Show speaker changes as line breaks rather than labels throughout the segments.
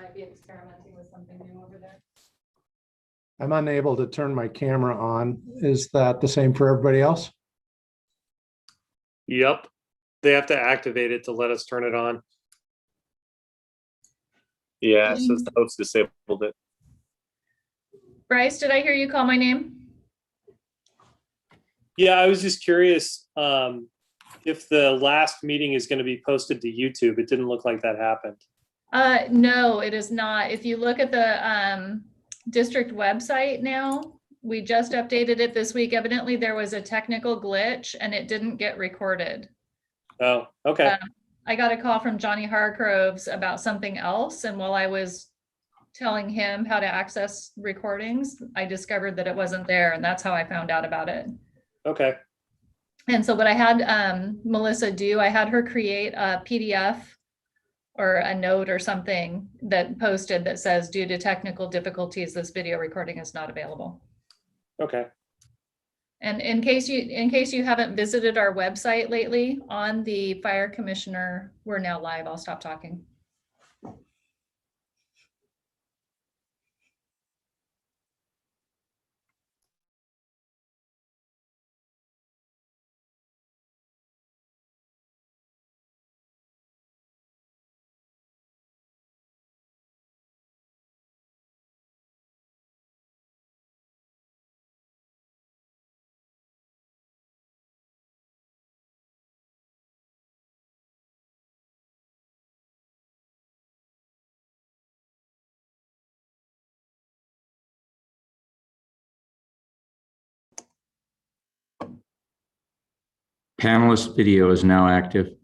might be experimenting with something new over there.
I'm unable to turn my camera on. Is that the same for everybody else?
Yep. They have to activate it to let us turn it on.
Yeah, it says the host disabled it.
Bryce, did I hear you call my name?
Yeah, I was just curious if the last meeting is going to be posted to YouTube. It didn't look like that happened.
No, it is not. If you look at the district website now, we just updated it this week. Evidently, there was a technical glitch and it didn't get recorded.
Oh, okay.
I got a call from Johnny Hargroves about something else, and while I was telling him how to access recordings, I discovered that it wasn't there, and that's how I found out about it.
Okay.
And so what I had Melissa do, I had her create a PDF or a note or something that posted that says, due to technical difficulties, this video recording is not available.
Okay.
And in case you haven't visited our website lately, on the fire commissioner, we're now live. I'll stop talking.
Panelist video is now active.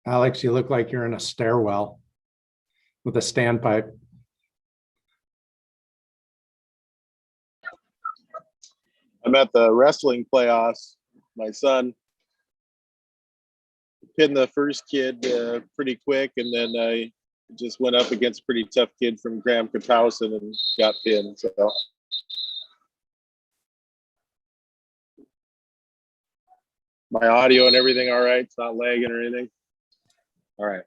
Alex, you look like you're in a stairwell with a standpipe.
I'm at the wrestling playoffs. My son pinned the first kid pretty quick, and then I just went up against a pretty tough kid from Graham Kapowson and got pinned. So my audio and everything all right? It's not lagging or anything? All right.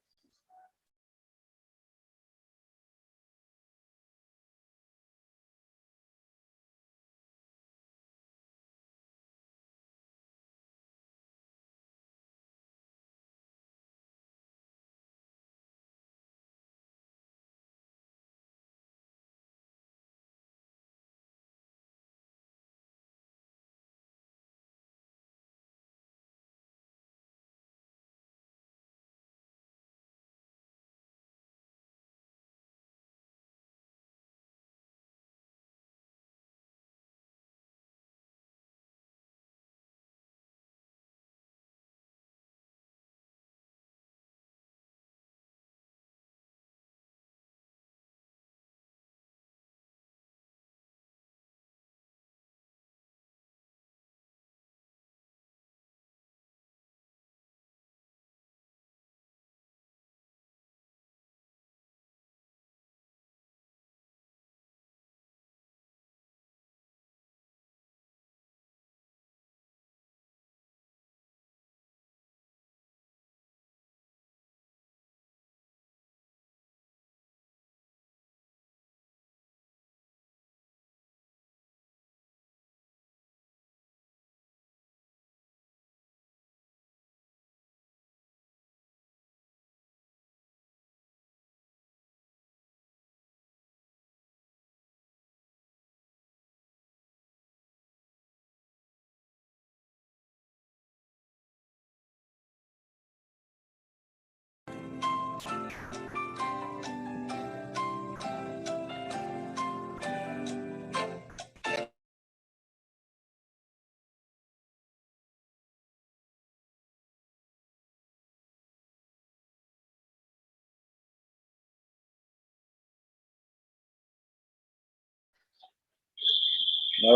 All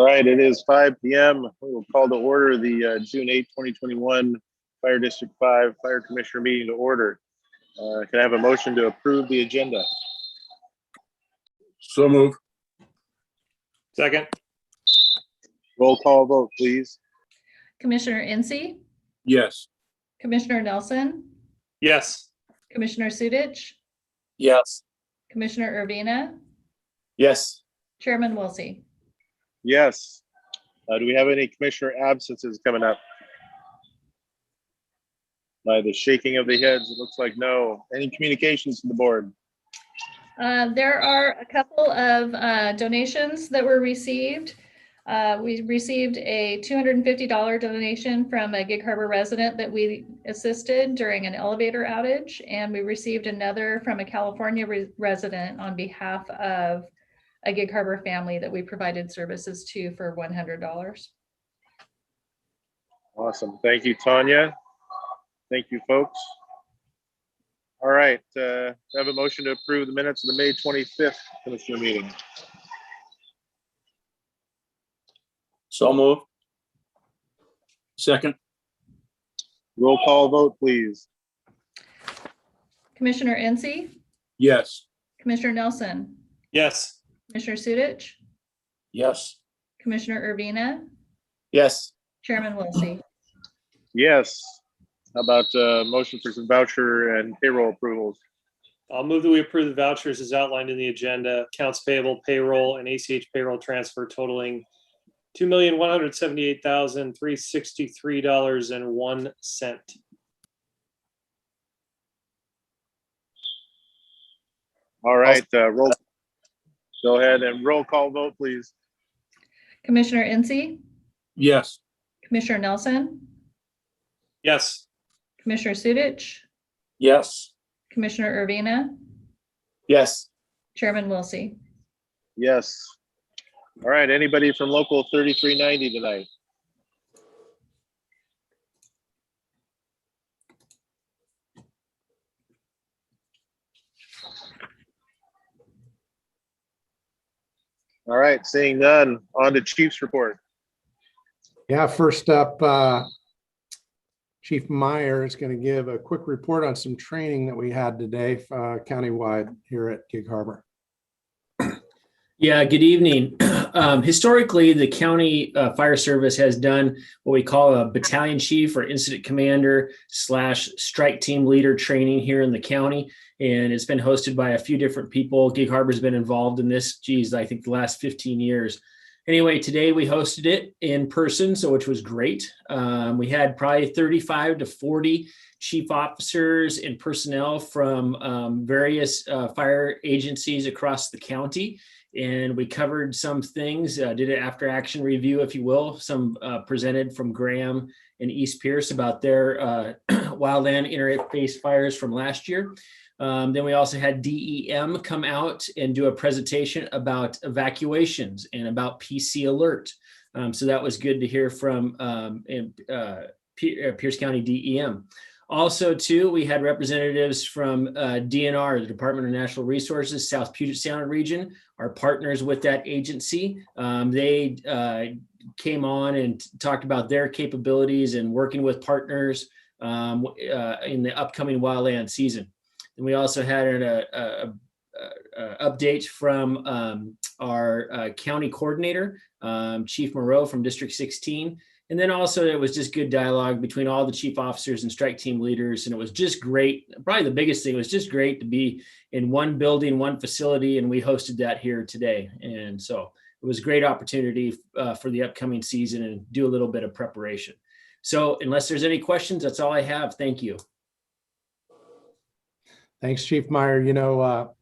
right, it is 5 p.m. We will call to order the June 8, 2021 Fire District 5 Fire Commissioner meeting to order. Can I have a motion to approve the agenda?
So move.
Second.
Roll call vote, please.
Commissioner Incy,
Yes.
Commissioner Nelson,
Yes.
Commissioner Sudich,
Yes.
Commissioner Urbina,
Yes.
Chairman Wilsey.
Yes. Do we have any commissioner absences coming up? By the shaking of the heads, it looks like no. Any communications to the board?
There are a couple of donations that were received. We received a $250 donation from a Gig Harbor resident that we assisted during an elevator outage, and we received another from a California resident on behalf of a Gig Harbor family that we provided services to for $100.
Awesome. Thank you, Tanya. Thank you, folks. All right, I have a motion to approve the minutes of the May 25th Commissioner meeting.
So move. Second.
Roll call vote, please.
Commissioner Incy,
Yes.
Commissioner Nelson,
Yes.
Commissioner Sudich,
Yes.
Commissioner Urbina,
Yes.
Chairman Wilsey.
Yes. How about motion for some voucher and payroll approvals?
I'll move that we approve the vouchers as outlined in the agenda. Accounts payable, payroll, and ACH payroll transfer totaling $2,178,363.01.
All right, roll. Go ahead and roll call vote, please.
Commissioner Incy,
Yes.
Commissioner Nelson,
Yes.
Commissioner Sudich,
Yes.
Commissioner Urbina,
Yes.
Chairman Wilsey.
Yes. All right, anybody from local 3390 tonight? All right, seeing none, on to Chief's report.
Yeah, first up, Chief Meyer is going to give a quick report on some training that we had today countywide here at Gig Harbor.
Yeah, good evening. Historically, the county fire service has done what we call a battalion chief or incident commander / strike team leader training here in the county. And it's been hosted by a few different people. Gig Harbor's been involved in this, I think the last 15 years. Anyway, today we hosted it in person, which was great. We had probably 35 to 40 chief officers and personnel from various fire agencies across the county. And we covered some things, did an after action review, if you will, some presented from Graham and East Pierce about their wildland interface fires from last year. Then we also had DEM come out and do a presentation about evacuations and about PC alert. So that was good to hear from Pierce County DEM. Also, too, we had representatives from DNR, the Department of Natural Resources, South Puget Sound region, our partners with that agency. They came on and talked about their capabilities and working with partners in the upcoming wildland season. And we also had an update from our county coordinator, Chief Moreau from District 16. And then also it was just good dialogue between all the chief officers and strike team leaders. And it was just great. Probably the biggest thing was just great to be in one building, one facility. And we hosted that here today. And so it was a great opportunity for the upcoming season and do a little bit of preparation. So unless there's any questions, that's all I have. Thank you.
Thanks, Chief Meyer. You know,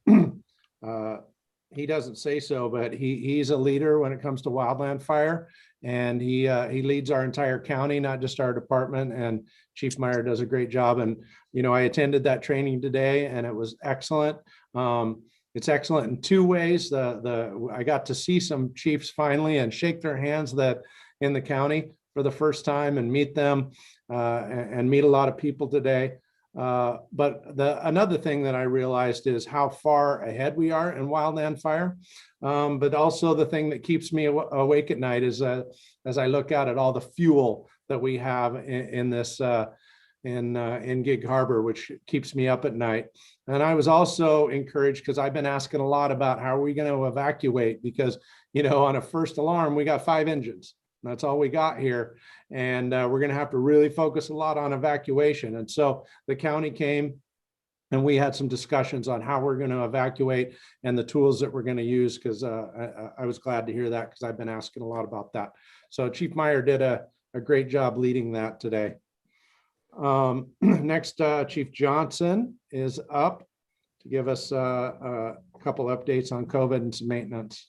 he doesn't say so, but he's a leader when it comes to wildland fire. And he leads our entire county, not just our department. And Chief Meyer does a great job. And, I attended that training today and it was excellent. It's excellent in two ways. I got to see some chiefs finally and shake their hands that in the county for the first time and meet them and meet a lot of people today. But another thing that I realized is how far ahead we are in wildland fire. But also the thing that keeps me awake at night is as I look out at all the fuel that we have in this in Gig Harbor, which keeps me up at night. And I was also encouraged because I've been asking a lot about how are we going to evacuate, because on a first alarm we got 5 engines. That's all we got here. And we're going to have to really focus a lot on evacuation. And so the county came and we had some discussions on how we're going to evacuate and the tools that we're going to use, because I was glad to hear that because I've been asking a lot about that. So Chief Meyer did a great job leading that today. Next, Chief Johnson is up to give us a couple updates on COVID and some maintenance.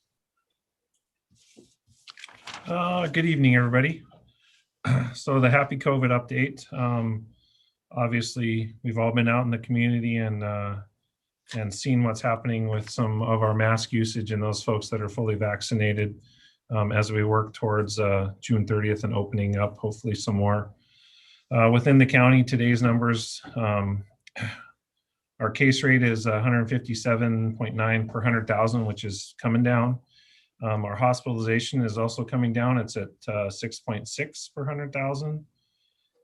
Good evening, everybody. So the happy COVID update. Obviously, we've all been out in the community and seen what's happening with some of our mask usage and those folks that are fully vaccinated as we work towards June 30th and opening up hopefully some more. Within the county, today's numbers, our case rate is 157.9 per 100,000, which is coming down. Our hospitalization is also coming down. It's at 6.6 per 100,000.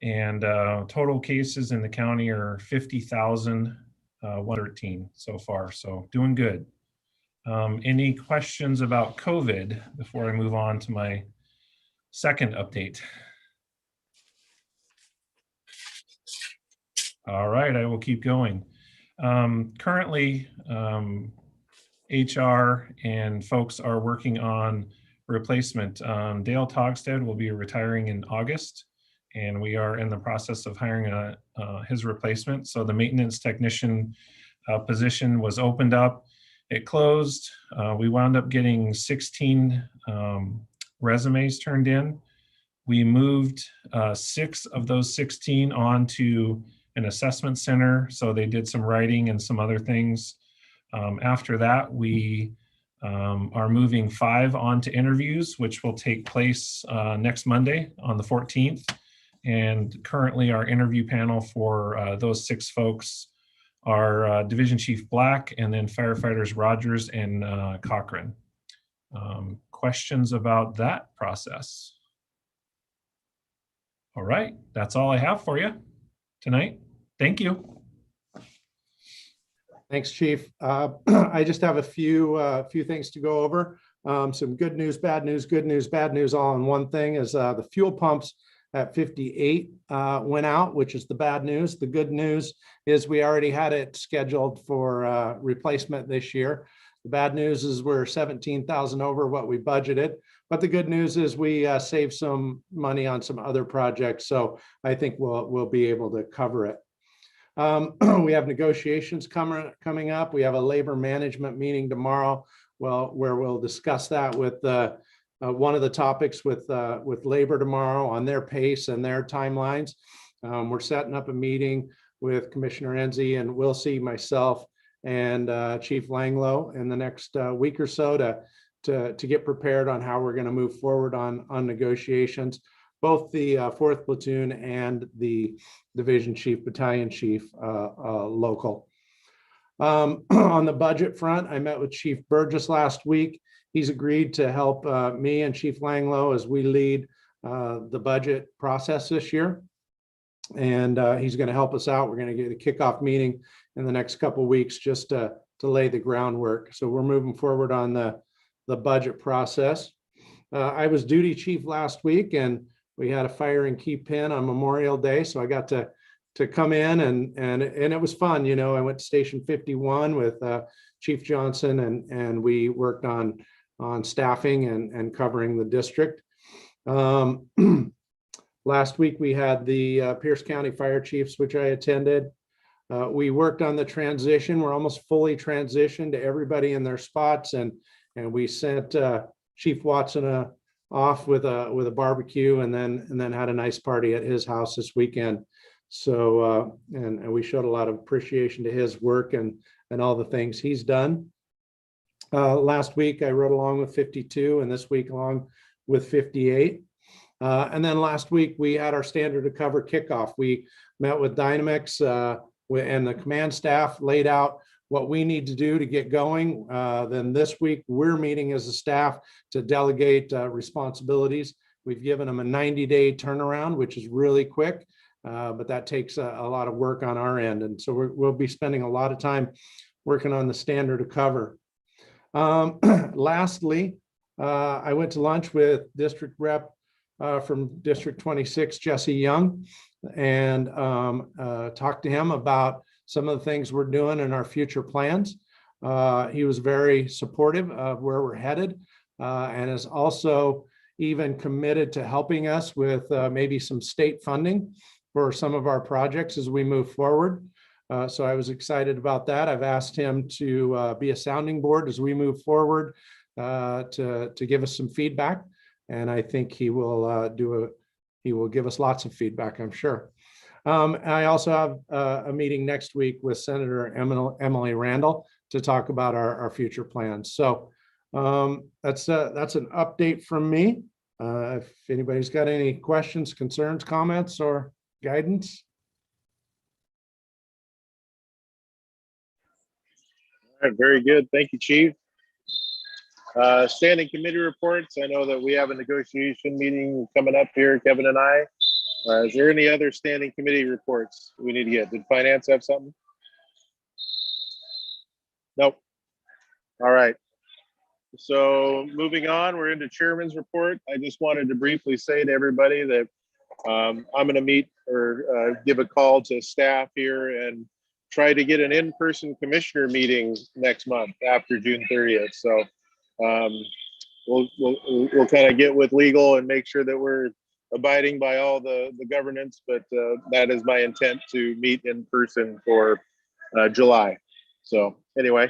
And total cases in the county are 50,113 so far. So doing good. Any questions about COVID before I move on to my second update? All right, I will keep going. Currently, HR and folks are working on replacement. Dale Togstead will be retiring in August, and we are in the process of hiring his replacement. So the maintenance technician position was opened up. It closed. We wound up getting 16 resumes turned in. We moved 6 of those 16 onto an assessment center. So they did some writing and some other things. After that, we are moving 5 on to interviews, which will take place next Monday on the 14th. And currently our interview panel for those 6 folks are Division Chief Black and then firefighters Rogers and Cochran. Questions about that process? All right, that's all I have for you tonight. Thank you.
Thanks, Chief. I just have a few things to go over. Some good news, bad news, good news, bad news, all in one thing is the fuel pumps at 58 went out, which is the bad news. The good news is we already had it scheduled for replacement this year. The bad news is we're 17,000 over what we budgeted, but the good news is we saved some money on some other projects. So I think we'll be able to cover it. We have negotiations coming up. We have a labor management meeting tomorrow, where we'll discuss that with one of the topics with labor tomorrow on their pace and their timelines. We're setting up a meeting with Commissioner Enzi and Wilsey, myself, and Chief Langlow in the next week or so to get prepared on how we're going to move forward on negotiations. Both the 4th Platoon and the Division Chief, Battalion Chief local. On the budget front, I met with Chief Burgess last week. He's agreed to help me and Chief Langlow as we lead the budget process this year. And he's going to help us out. We're going to get a kickoff meeting in the next couple of weeks just to lay the groundwork. So we're moving forward on the budget process. I was duty chief last week and we had a fire in Key Pen on Memorial Day. So I got to come in and it was fun. I went to Station 51 with Chief Johnson and we worked on staffing and covering the district. Last week we had the Pierce County Fire Chiefs, which I attended. We worked on the transition. We're almost fully transitioned to everybody in their spots, and we sent Chief Watson off with a barbecue, and then had a nice party at his house this weekend. So and we showed a lot of appreciation to his work and all the things he's done. Last week I rode along with 52, and this week along with 58. And then last week we had our standard of cover kickoff. We met with Dynamics and the command staff, laid out what we need to do to get going. Then this week we're meeting as a staff to delegate responsibilities. We've given them a 90-day turnaround, which is really quick, but that takes a lot of work on our end. And so we'll be spending a lot of time working on the standard of cover. Lastly, I went to lunch with District Rep from District 26, Jesse Young, and talked to him about some of the things we're doing in our future plans. He was very supportive of where we're headed, and is also even committed to helping us with maybe some state funding for some of our projects as we move forward. So I was excited about that. I've asked him to be a sounding board as we move forward, to give us some feedback. And I think he will give us lots of feedback, I'm sure. I also have a meeting next week with Senator Emily Randall to talk about our future plans. So that's an update from me. If anybody's got any questions, concerns, comments, or guidance.
All right, very good. Thank you, Chief. Standing committee reports. I know that we have a negotiation meeting coming up here, Kevin and I. Is there any other standing committee reports we need to get? Did finance have something? Nope. All right. So moving on, we're into chairman's report. I just wanted to briefly say to everybody that I'm going to meet or give a call to staff here and try to get an in-person commissioner meeting next month after June 30th. So we'll kind of get with legal and make sure that we're abiding by all the governance, but that is my intent, to meet in person for July. So anyway,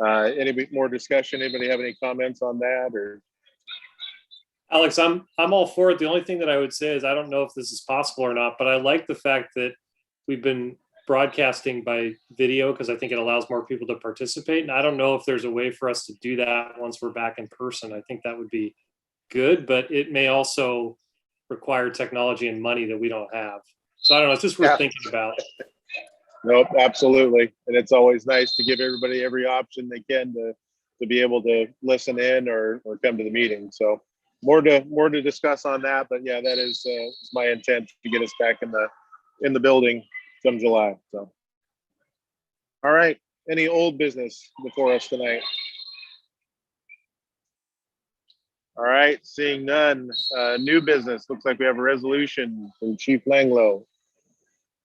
any more discussion? Anybody have any comments on that? Or
Alex, I'm all for it. The only thing that I would say is I don't know if this is possible or not, but I like the fact that we've been broadcasting by video because I think it allows more people to participate. And I don't know if there's a way for us to do that once we're back in person. I think that would be good, but it may also require technology and money that we don't have. So I don't know, it's just worth thinking about.
Nope, absolutely. And it's always nice to give everybody every option they can to be able to listen in or come to the meeting. So more to discuss on that, but yeah, that is my intent, to get us back in the building come July. So, all right. Any old business before us tonight? All right. Seeing none. New business. Looks like we have a resolution from Chief Langlow.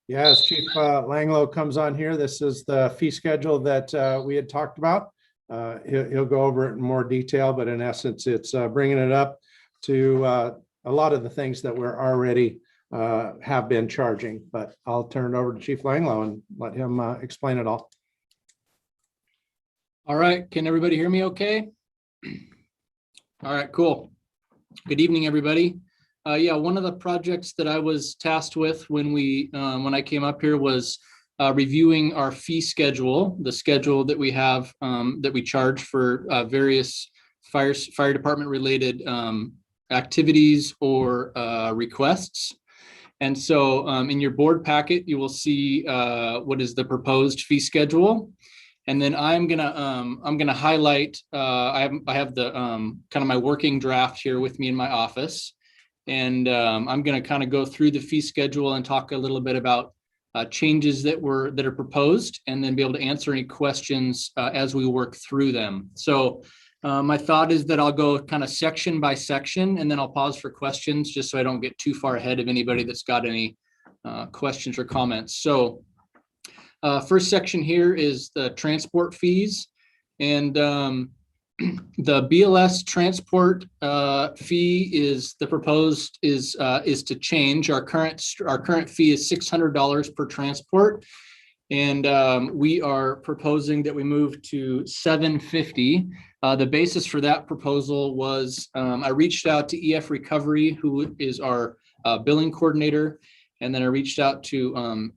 Yes, Chief Langlow comes on here. This is the fee schedule that we had talked about. He'll go over it in more detail, but in essence, it's bringing it up to a lot of the things that we're already have been charging, but I'll turn it over to Chief Langlow and let him explain it all.
All right, can everybody hear me okay? All right, cool. Good evening, everybody. Yeah, one of the projects that I was tasked with when I came up here was reviewing our fee schedule, the schedule that we have that we charge for various fire department related activities or requests. And so in your board packet, you will see what is the proposed fee schedule. And then I'm gonna highlight. I have the kind of my working draft here with me in my office, and I'm gonna kind of go through the fee schedule and talk a little bit about changes that are proposed, and then be able to answer any questions as we work through them. So my thought is that I'll go kind of section by section, and then I'll pause for questions just so I don't get too far ahead of anybody that's got any questions or comments. So first section here is the transport fees, and the BLS transport fee is the proposed is to change. Our current fee is $600 per transport. And we are proposing that we move to $750. The basis for that proposal was I reached out to EF Recovery, who is our billing coordinator, and then I reached out to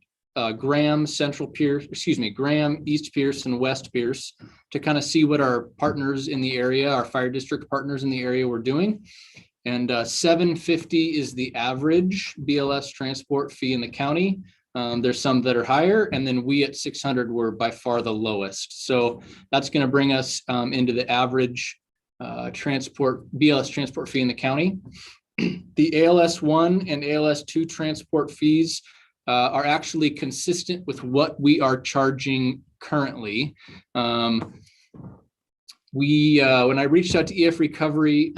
Graham Graham, East Pierce, and West Pierce to kind of see what our partners in the area, our fire district partners in the area, were doing. And $750 is the average BLS transport fee in the county. There's some that are higher, and then we at 600 were by far the lowest. So that's going to bring us into the average BLS transport fee in the county. The ALS 1 and ALS 2 transport fees are actually consistent with what we are charging currently. When I reached out to EF Recovery,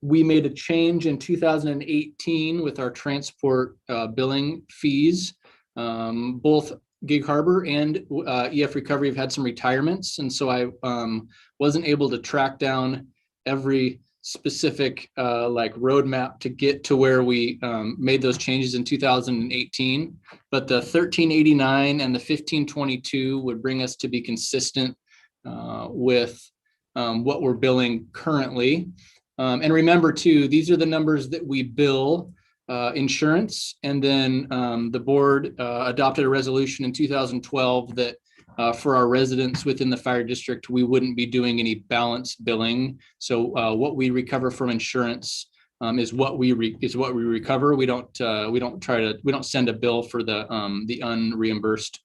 we made a change in 2018 with our transport billing fees. Both Gig Harbor and EF Recovery have had some retirements, and so I wasn't able to track down every specific like roadmap to get to where we made those changes in 2018. But the 1389 and the 1522 would bring us to be consistent with what we're billing currently. And remember too, these are the numbers that we bill insurance. And then the board adopted a resolution in 2012 that for our residents within the fire district, we wouldn't be doing any balance billing. So what we recover from insurance is what we recover. We don't send a bill for the unreimbursed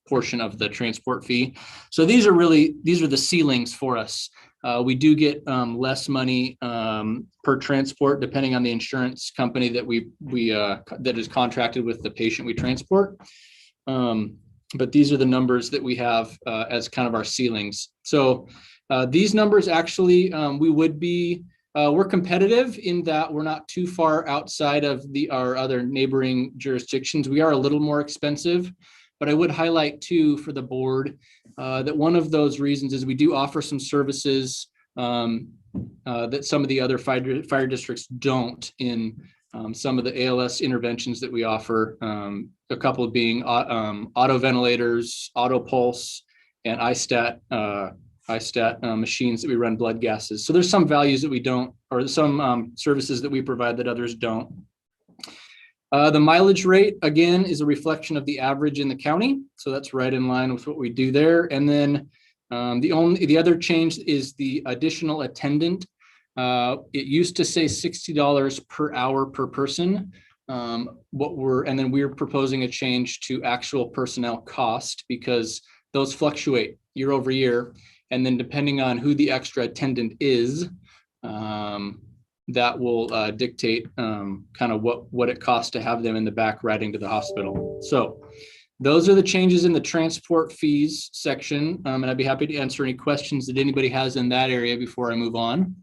portion of the transport fee. So these are the ceilings for us. We do get less money per transport depending on the insurance company that is contracted with the patient we transport. But these are the numbers that we have as kind of our ceilings. So these numbers actually, we're competitive in that we're not too far outside of our other neighboring jurisdictions. We are a little more expensive, but I would highlight too for the board that one of those reasons is we do offer some services that some of the other fire districts don't in some of the ALS interventions that we offer. A couple being auto ventilators, auto pulse, and ISTAT machines that we run blood gases. So there's some values that we don't, or some services that we provide that others don't. The mileage rate, again, is a reflection of the average in the county. So that's right in line with what we do there. And then the other change is the additional attendant. It used to say $60 per hour per person. And then we're proposing a change to actual personnel cost because those fluctuate year over year. And then depending on who the extra attendant is, that will dictate kind of what it costs to have them in the back riding to the hospital. So those are the changes in the transport fees section. And I'd be happy to answer any questions that anybody has in that area before I move on.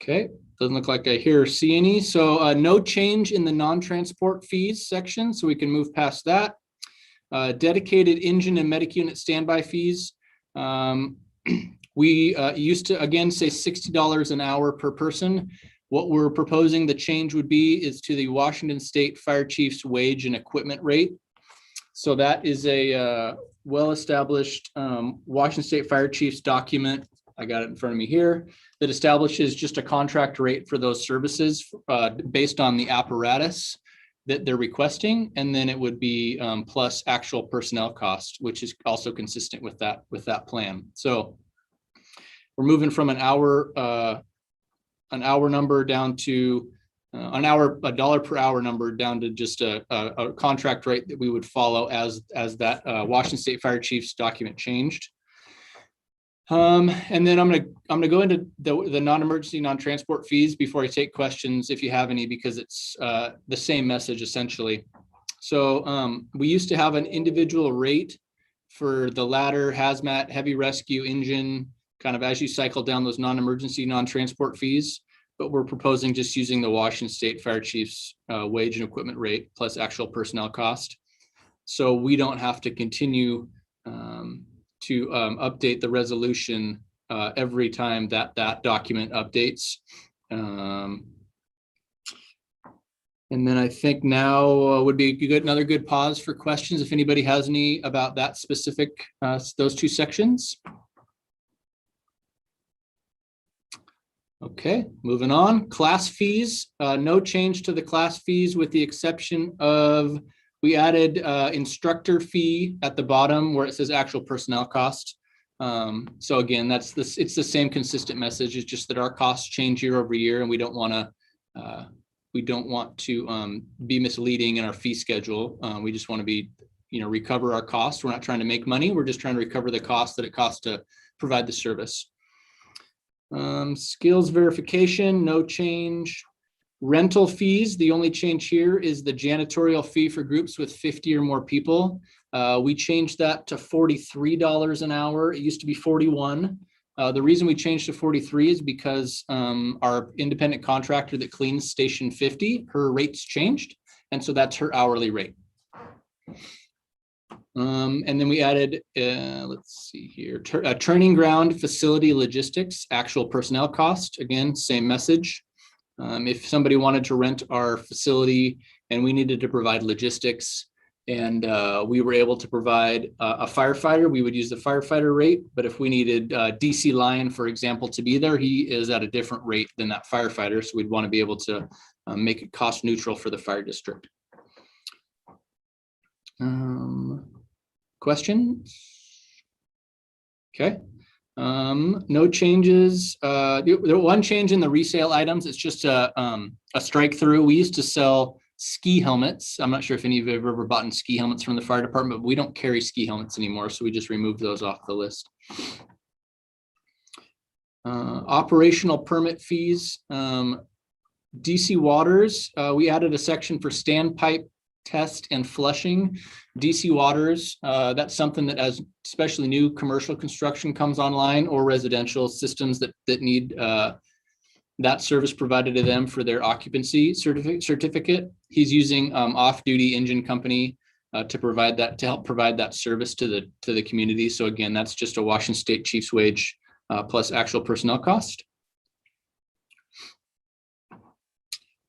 Okay, doesn't look like I hear or see any. So no change in the non-transport fees section, so we can move past that. Dedicated engine and medic unit standby fees. We used to, again, say $60 an hour per person. What we're proposing the change would be is to the Washington State Fire Chief's wage and equipment rate. So that is a well-established Washington State Fire Chief's document. I got it in front of me here, that establishes just a contract rate for those services based on the apparatus that they're requesting. And then it would be plus actual personnel cost, which is also consistent with that plan. So we're moving from an hour number down to a dollar per hour number down to just a contract rate that we would follow as that Washington State Fire Chief's document changed. And then I'm gonna go into the non-emergency, non-transport fees before I take questions if you have any, because it's the same message essentially. So we used to have an individual rate for the ladder, hazmat, heavy rescue, engine, kind of as you cycle down those non-emergency, non-transport fees, but we're proposing just using the Washington State Fire Chief's wage and equipment rate plus actual personnel cost. So we don't have to continue to update the resolution every time that document updates. And then I think now would be another good pause for questions if anybody has any about that specific, those two sections. Okay, moving on. Class fees, no change to the class fees with the exception of we added instructor fee at the bottom where it says actual personnel cost. So again, it's the same consistent message. It's just that our costs change year over year, and we don't want to be misleading in our fee schedule. We just want to be, recover our costs. We're not trying to make money. We're just trying to recover the cost that it costs to provide the service. Skills verification, no change. Rental fees, the only change here is the janitorial fee for groups with 50 or more people. We changed that to $43 an hour. It used to be 41. The reason we changed to 43 is because our independent contractor that cleans Station 50, her rates changed. And so that's her hourly rate. And then we added, let's see here, training ground facility logistics, actual personnel cost. Again, same message. If somebody wanted to rent our facility and we needed to provide logistics and we were able to provide a firefighter, we would use the firefighter rate. But if we needed DC Lion, for example, to be there, he is at a different rate than that firefighter. So we'd want to be able to make it cost neutral for the fire district. Questions? Okay. No changes. There one change in the resale items. It's just a strike through. We used to sell ski helmets. I'm not sure if any of you have ever bought ski helmets from the fire department, but we don't carry ski helmets anymore. So we just removed those off the list. Operational permit fees. DC Waters, we added a section for standpipe test and flushing. DC Waters, that's something that as especially new commercial construction comes online or residential systems that need that service provided to them for their occupancy certificate. He's using off-duty engine company to help provide that service to the community. So again, that's just a Washington State Chief's wage plus actual personnel cost.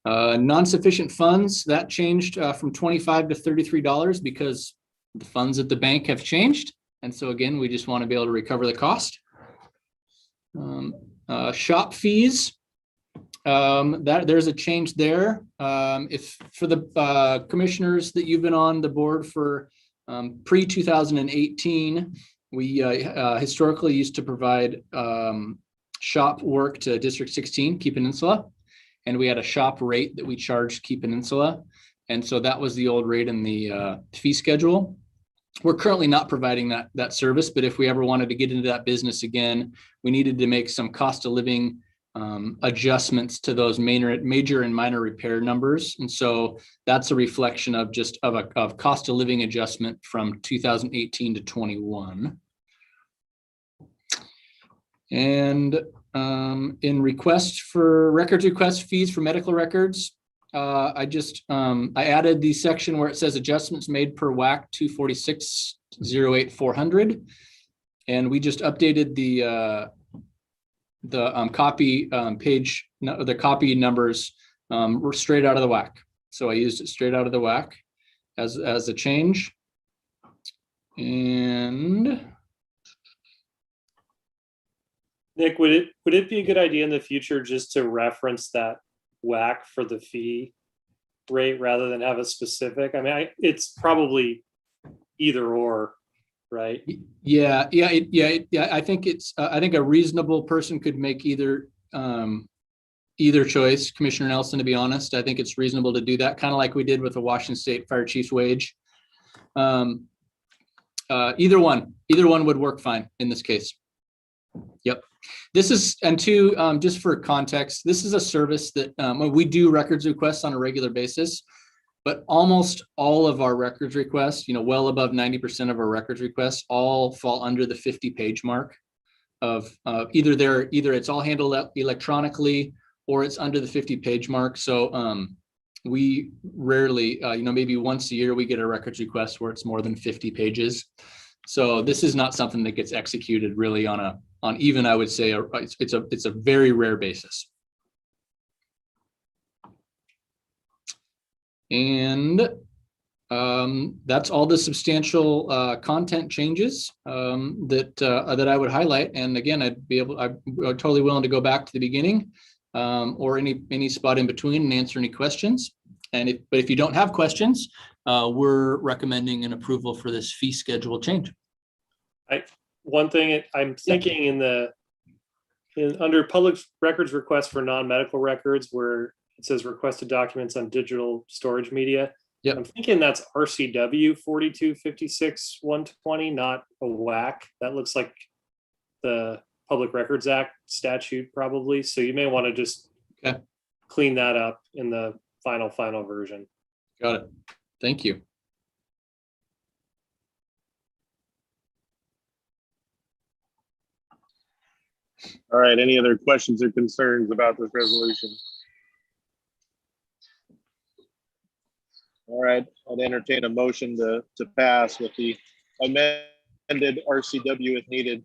Non-sufficient funds, that changed from $25 to $33 because the funds at the bank have changed. And so again, we just want to be able to recover the cost. Shop fees, there's a change there. If for the commissioners that you've been on the board for pre-2018, we historically used to provide shop work to District 16, Key Peninsula. And we had a shop rate that we charged Key Peninsula. And so that was the old rate in the fee schedule. We're currently not providing that service, but if we ever wanted to get into that business again, we needed to make some cost of living adjustments to those major and minor repair numbers. And so that's a reflection of of cost of living adjustment from 2018 to 21. And in records request fees for medical records, I added the section where it says adjustments made per WAC 246-08-400, and we just updated the copy page, the copy numbers were straight out of the WAC. So I used it straight out of the WAC as a change. And
Nick, would it be a good idea in the future just to reference that WAC for the fee rate rather than have a specific? I mean, it's probably either or, right?
Yeah. I think I think a reasonable person could make either choice. Commissioner Nelson, to be honest, I think it's reasonable to do that, kind of like we did with the Washington State Fire Chief's wage. Either one would work fine in this case. Yep. This is, and two, just for context, this is a service that we do records requests on a regular basis, but almost all of our records requests, well above 90% of our records requests all fall under the 50-page mark of either it's all handled electronically or it's under the 50-page mark. So we rarely, maybe once a year we get a records request where it's more than 50 pages. So this is not something that gets executed really on even, I would say, it's a very rare basis. And that's all the substantial content changes that I would highlight. And again, I'm totally willing to go back to the beginning or any spot in between and answer any questions. But if you don't have questions, we're recommending an approval for this fee schedule change.
One thing I'm thinking under public records request for non-medical records, where it says requested documents on digital storage media.
Yep.
I'm thinking that's RCW 4256-120, not a WAC. That looks like the Public Records Act statute probably. So you may want to just clean that up in the final version.
Got it. Thank you.
All right, any other questions or concerns about this resolution? All right, I'd entertain a motion to pass with the amended RCW if needed.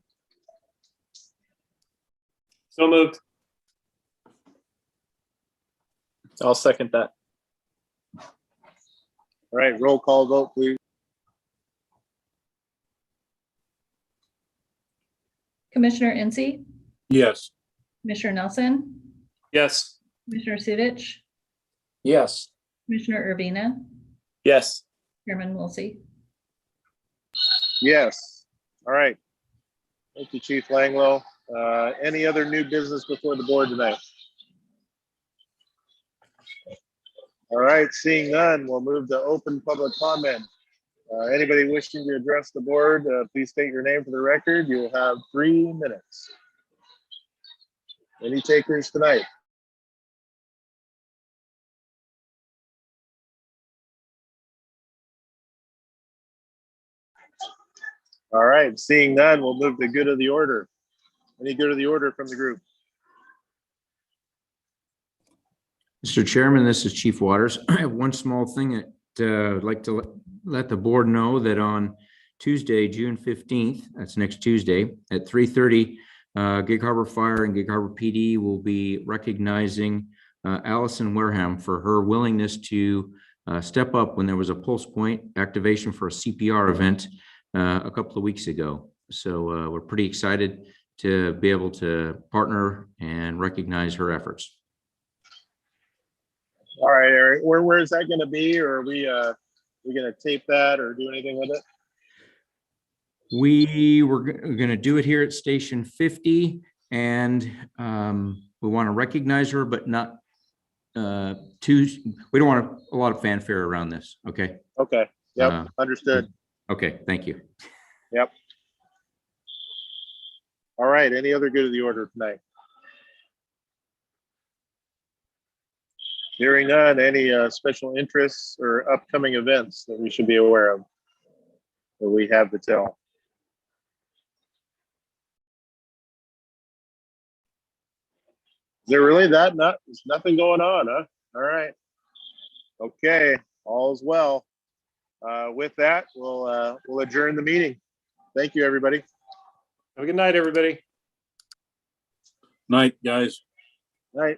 So moved.
I'll second that.
All right, roll call vote, please.
Commissioner Incy,
Yes.
Commissioner Nelson,
Yes.
Commissioner Sudich,
Yes.
Commissioner Urbina,
Yes.
Chairman Wilsey.
Yes. All right. Thank you, Chief Langlow. Any other new business before the board tonight? All right, seeing none, we'll move to open public comment. Anybody wishing to address the board, please state your name for the record. You'll have 3 minutes. Any takers tonight? All right, seeing none, we'll move to good of the order. Any good of the order from the group?
Mr. Chairman, this is Chief Waters. I have one small thing that I'd like to let the board know that on Tuesday, June 15th, that's next Tuesday at 3:30, Gig Harbor Fire and Gig Harbor PD will be recognizing Allison Wareham for her willingness to step up when there was a pulse point activation for a CPR event a couple of weeks ago. So we're pretty excited to be able to partner and recognize her efforts.
All right, Eric, where is that going to be? Or are we going to tape that or do anything with it?
We were going to do it here at Station 50, and we want to recognize her, but not we don't want a lot of fanfare around this. Okay.
Okay. Yep. Understood.
Okay. Thank you.
Yep. All right. Any other good of the order tonight? Hearing none, any special interests or upcoming events that we should be aware of that we have to tell? Is there really there's nothing going on, huh? All right. Okay, all's well. With that, we'll adjourn the meeting. Thank you, everybody.
Have a good night, everybody.
Night, guys.
Night.